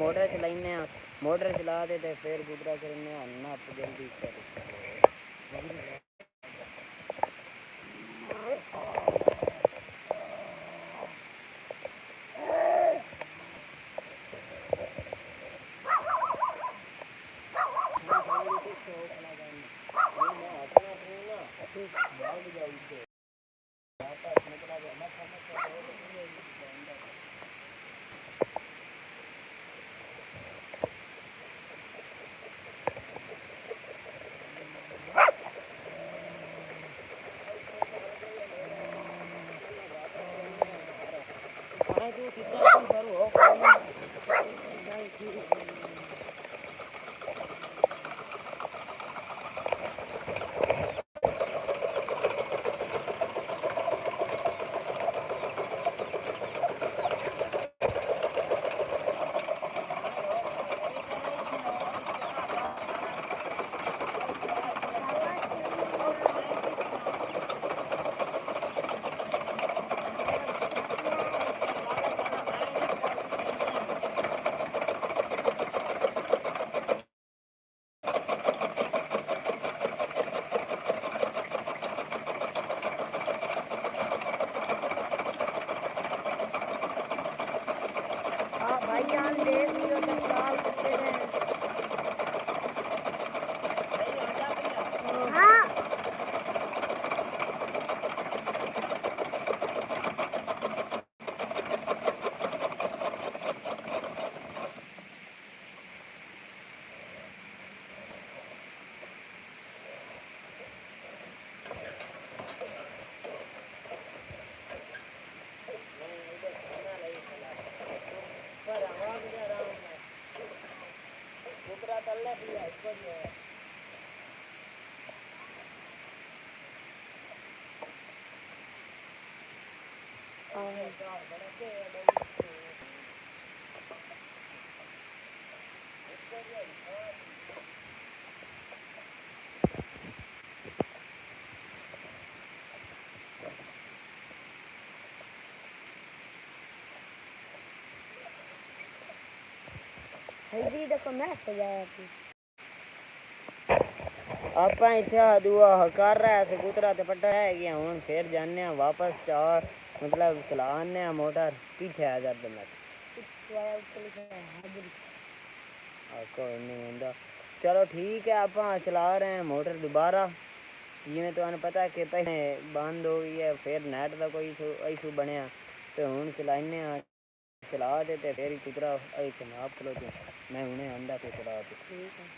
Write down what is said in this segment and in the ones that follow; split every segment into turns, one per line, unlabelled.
Motor चलाइने motor चला दे ते फिर गुजरा करने अन्ना जल्दी कर आप इतना दुआ कर रहा है कबूतरा तो पट्टा है कि हम फिर जाने वापस चार मतलब चलाने मोटर पीछे आ जाते कोई नहीं होता। चलो ठीक है आप चला रहे हैं मोटर दोबारा जिमें तो पता है कि पहले बंद हो गई है फिर नेट का कोई इशू बनया तो हूँ चलाने चला देते फिर कुतरा आप चलो मैं उन्हें आंदा तो चला ठीक है।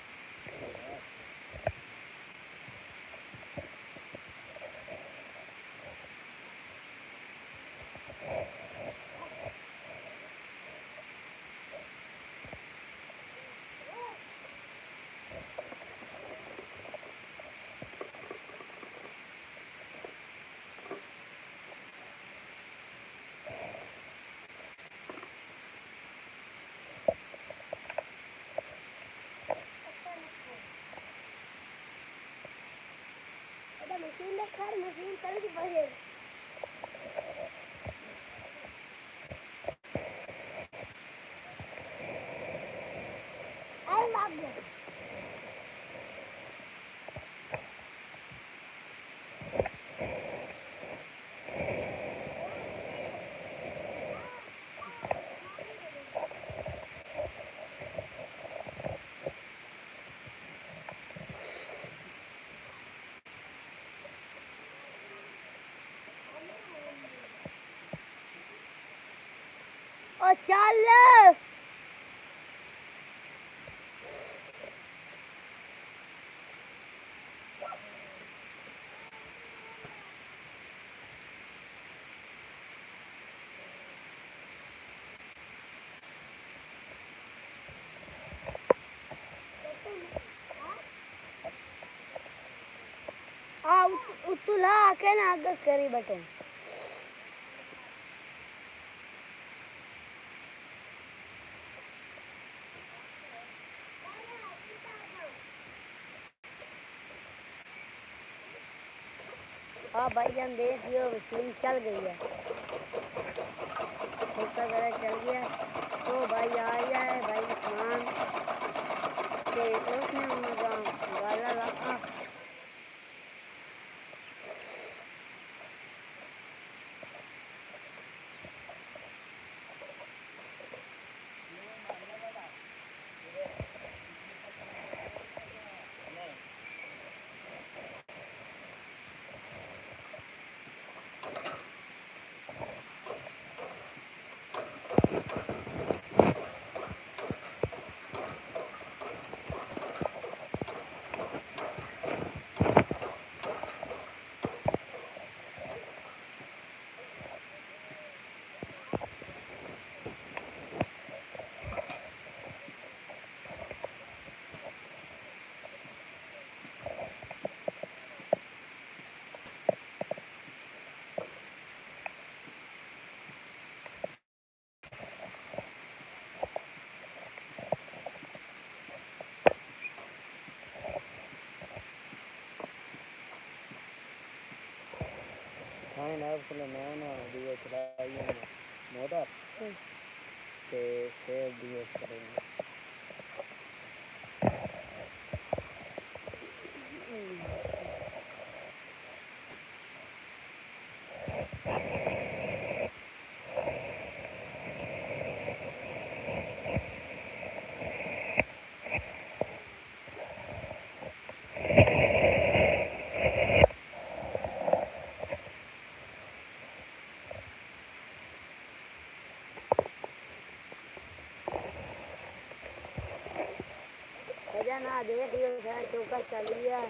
मशीन कर दी पड़े आई बाबू ओ चल उतुला के ना आगे करी बटन हाँ भाईजान देख लियो मशीन चल गई है ठोका चल गया तो भाई आ गया है भाई
उसने उनका गाला लगा
साइन आप को नया दिए चलाइए मोटर से फिर दिए करेंगे
ना देख लियो शायद चौका चलिए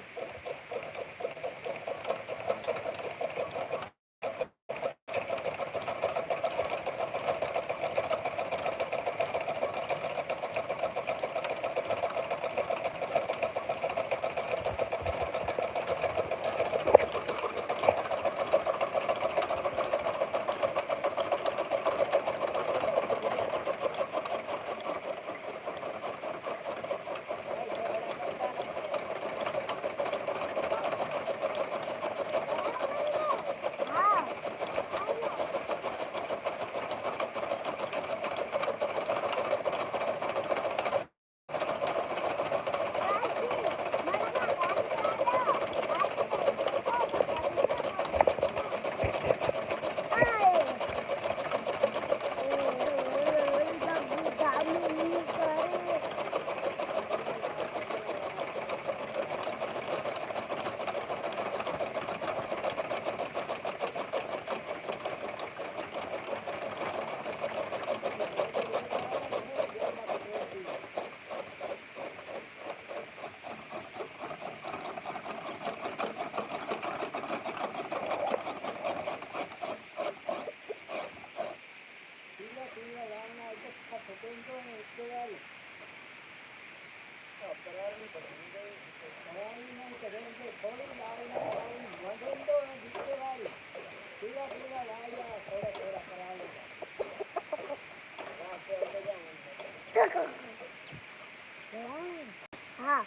हाँ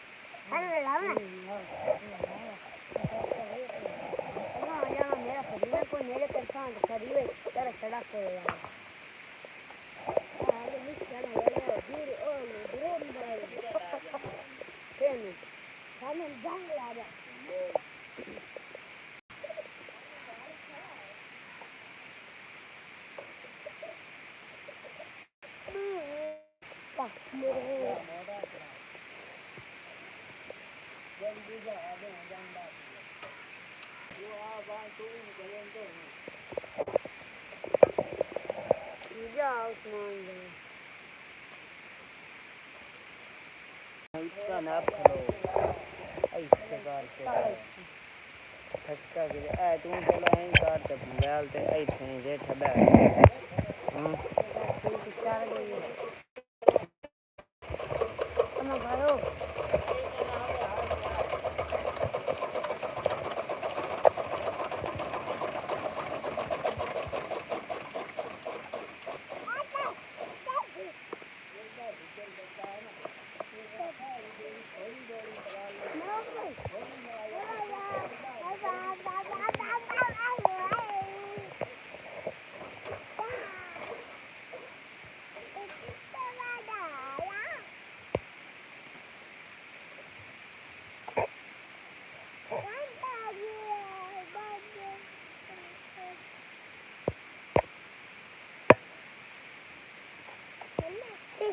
मेरा खरीदना कोई मेरे तरफा खरीदे तेरा सड़क को
इसका नाप खलो ऐसे करके थक्का के ए तू चलो ऐ कार ते मोबाइल ते ऐसे जे ठबा हां
ठीक चल गई हम करो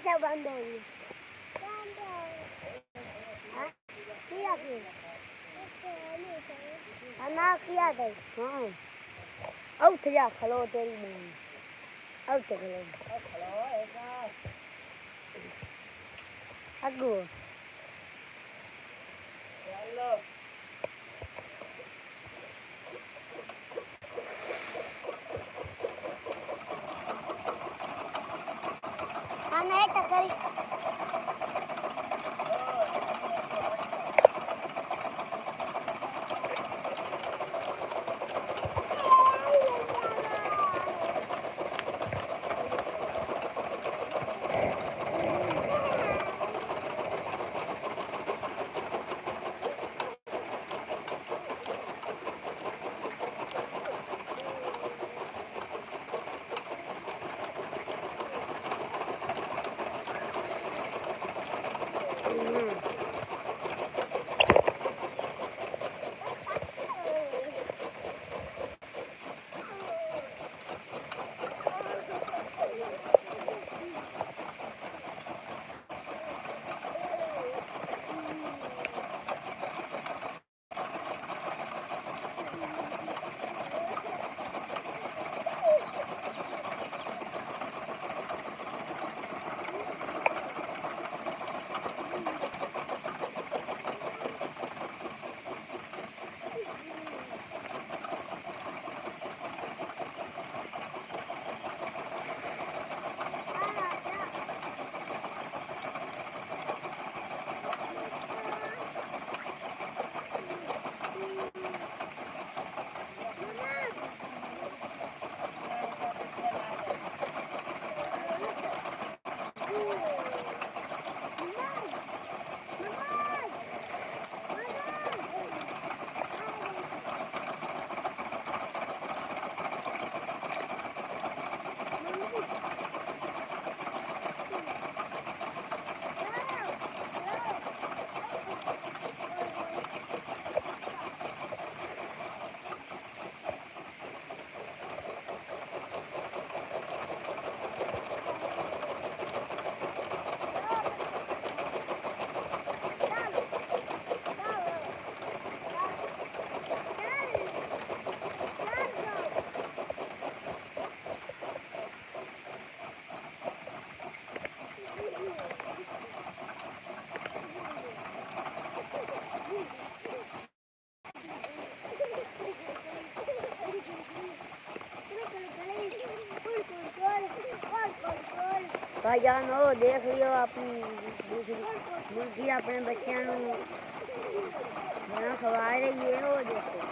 सब बंद हो गई हाँ किया फिर हाँ ना किया था हाँ अब थे जा खलो तेरी बहन अब थे खलो अगो
चलो
हाँ नहीं टकरी भाईजान हो देख लियो अपनी दूसरी मुर्गी अपने बच्चों खाना खवा रही है वो देखो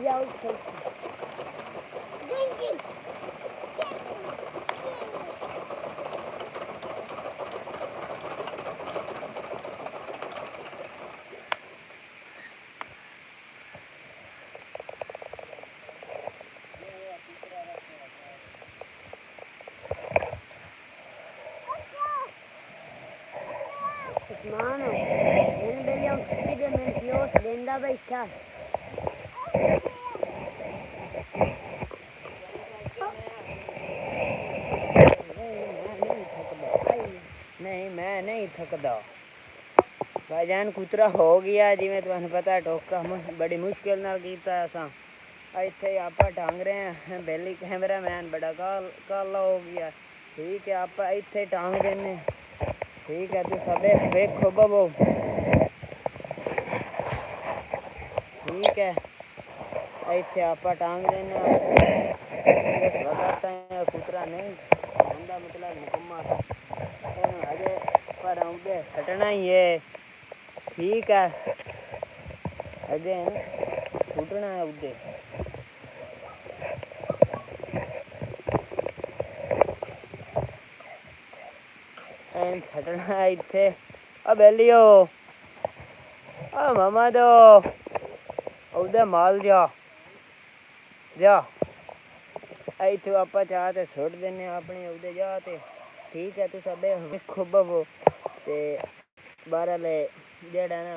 जा उठ उस्मान इन बेलियां छुट्टी दे मैं पियोस देंदा बैठा
नहीं मैं नहीं थकदा भाईजान कुतरा हो गया जिमें तुम्हें पता ठोका बड़ी मुश्किल नाल कीता असां इत्थे आपा टांग रहे हैं बेली कैमरा मैन बड़ा काला हो गया ठीक है आप इत्थे टांग देने ठीक है तू सबे देखो बबो ठीक है इत्थे आपा टांग देने कुतरा नहीं धंधा मतलब मुकम्मा अजे पर आउंदे सटना ही है ठीक है अजे छूटना है उदे एन सटना इत्थे अब बेलियो मामा दो उदे माल जा जा इत्थे आपा चाह ते सुट देने अपने उदे जा ते ठीक है तू सबे देखो बबो ते बारह ले जेड़ा ना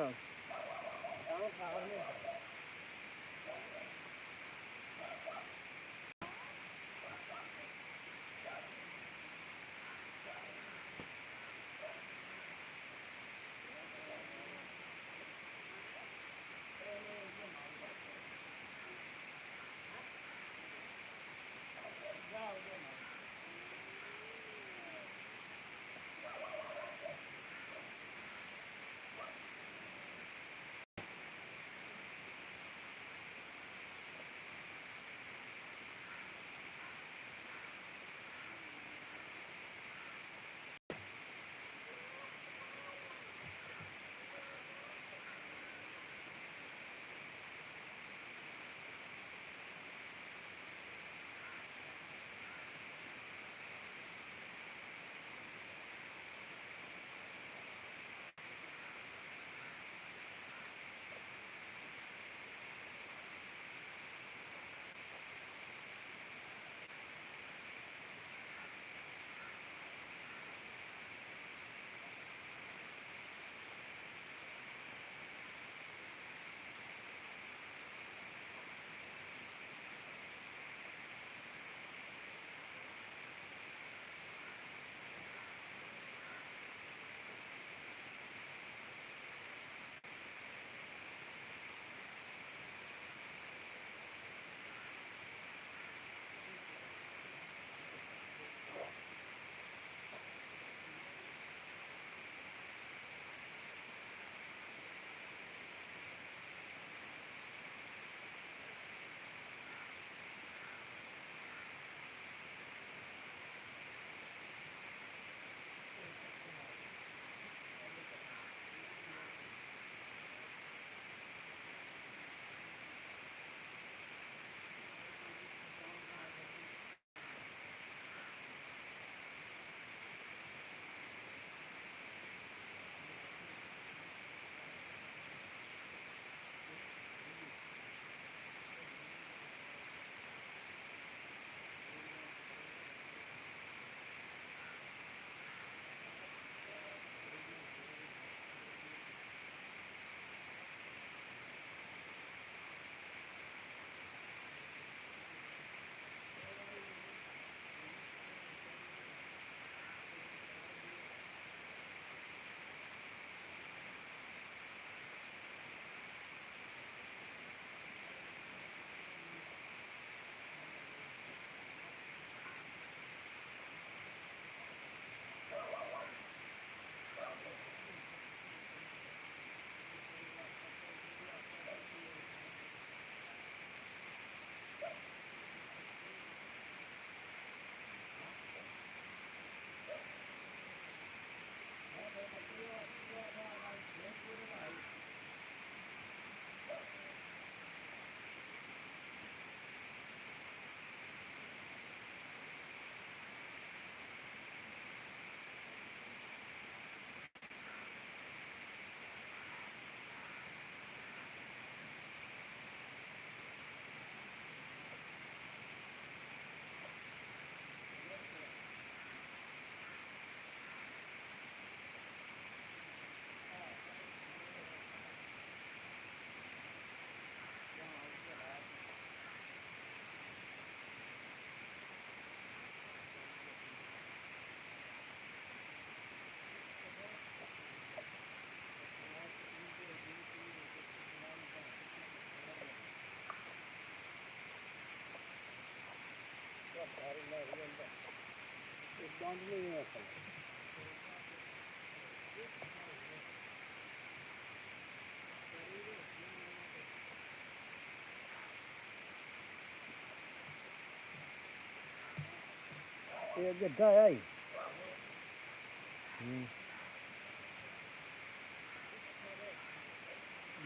बांधनी है ये गड्ढा है ही।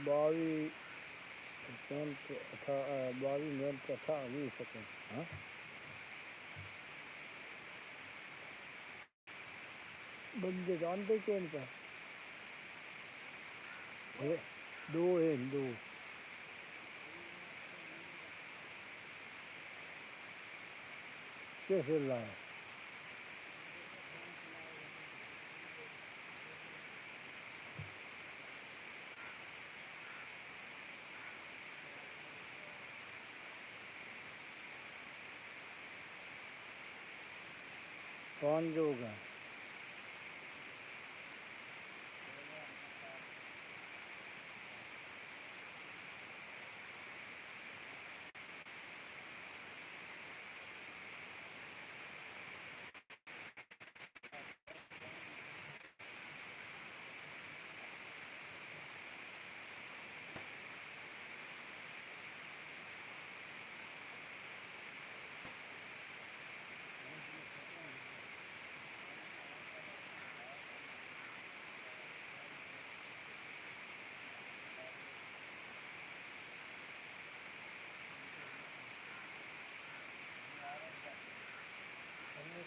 बावी था 22 मिनट था 20 सेकंड। हाँ बंदे जानते क्यों इनका दो है दो कैसे लाए कौन जो होगा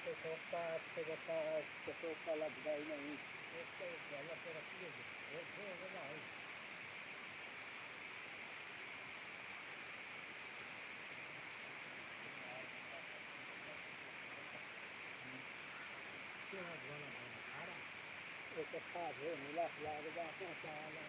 तो सोचता आपसे कहता तो सोचता लगता ही नहीं उसको जगह पे रखिए एक अच्छा है मिला लगता है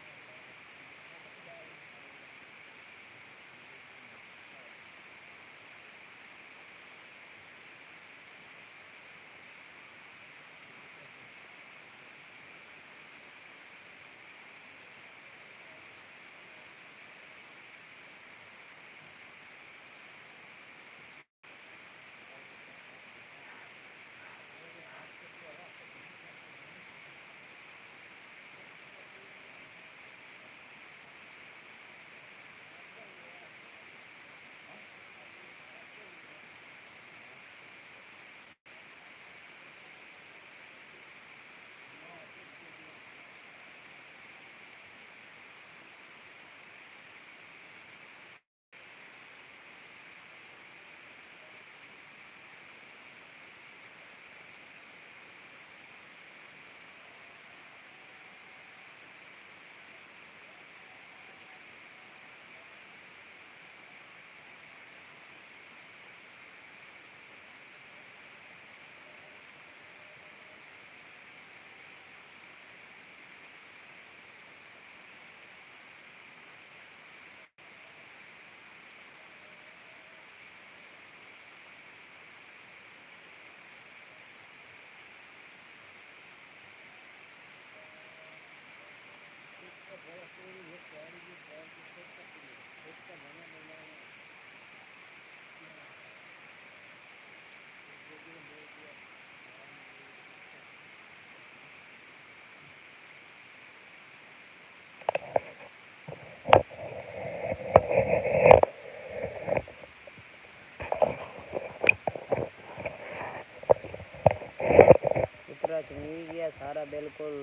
उतरा चुनी गया सारा बिल्कुल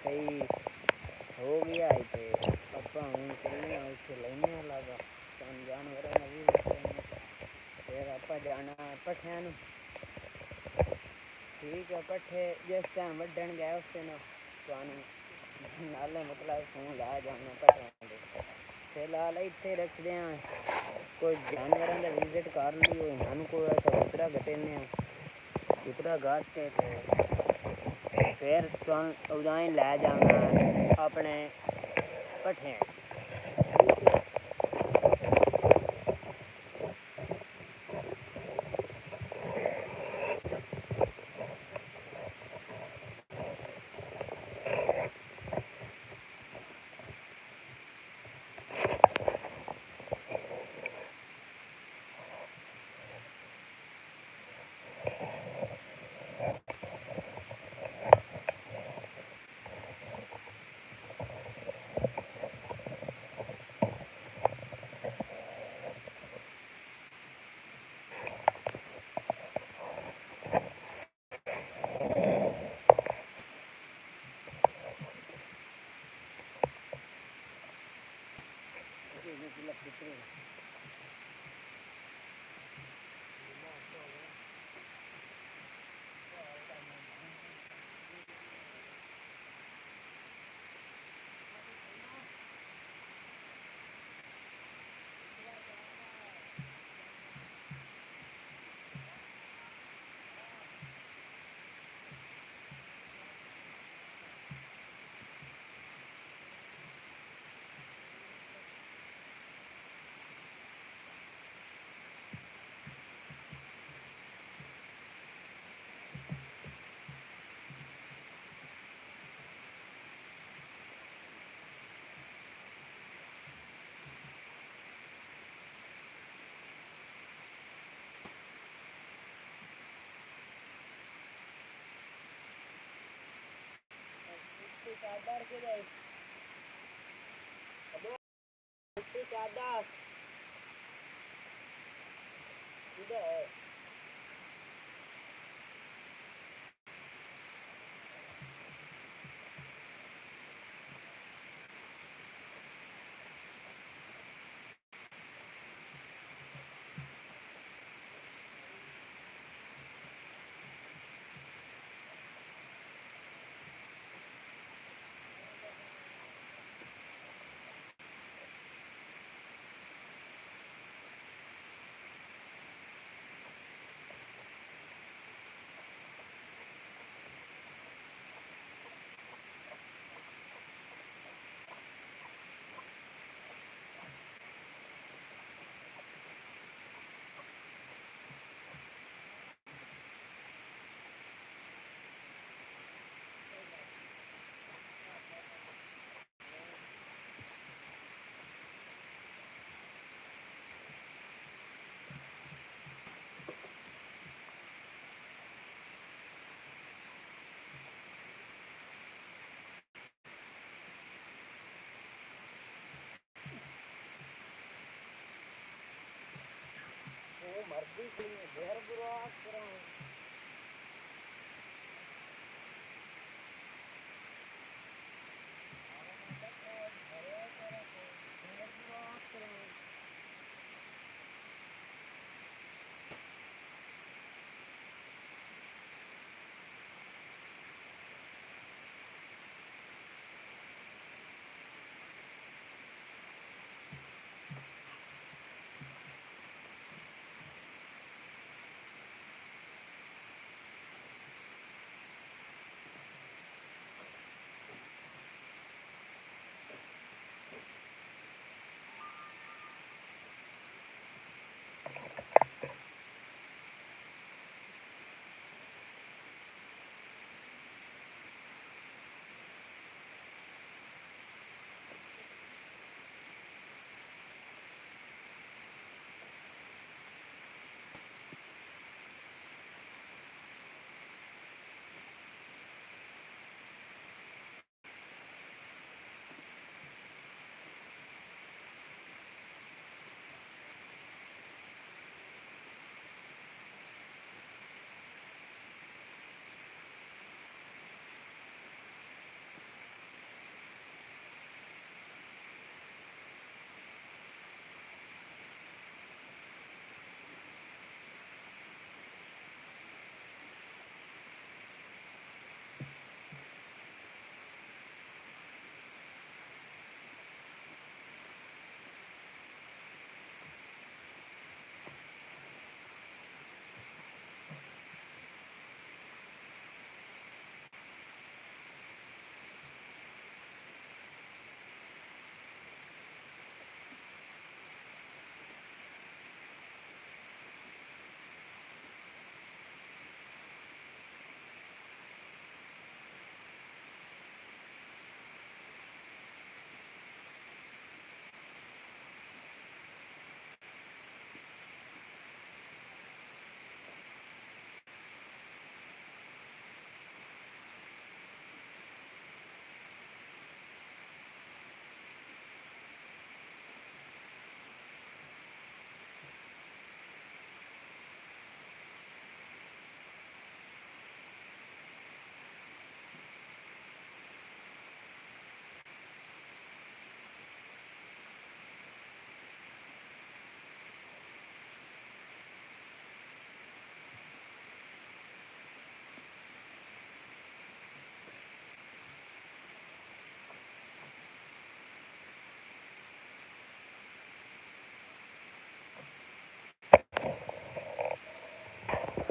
सही हो गया है तो अपा हूँ चलने उसे लेने लगा जानवर नवी फिर आप जाना पठिया ठीक है पठे जिस टाइम वढ़न गया उससे ना तो नाले मतलब फोन ला जाना पठिया फिलहाल इतने रख दें कोई जानवर का विजिट कर लियो इन्हों को ऐसा उतरा घटेने उतरा घाट के फिर तुम उदाई लै जाना अपने पठे कितने चादर के गए चादर इधर है वो मर्दी के लिए घर बुरा करा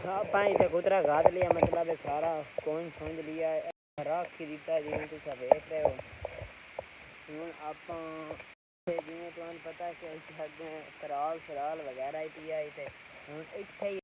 ਆਪਾਂ ਇੱਥੇ ਕੁਤਰਾ ਘਾਤ ਲਿਆ मतलब सारा कौन समझ लिया ਰੱਖ ਹੀ ਦਿੱਤਾ ਜਿਵੇਂ ਤੁਸੀਂ ਵੇਖ ਰਹੇ ਹੋ ਹੁਣ ਆਪਾਂ ਜਿਵੇਂ ਤੁਹਾਨੂੰ ਪਤਾ ਕਿ ਇੱਥੇ ਅੱਗੇ ਕਰਾਲ ਸਰਾਲ ਵਗੈਰਾ ਹੀ ਪਿਆ ਤੇ ਹੁਣ ਇੱਥੇ ਹੀ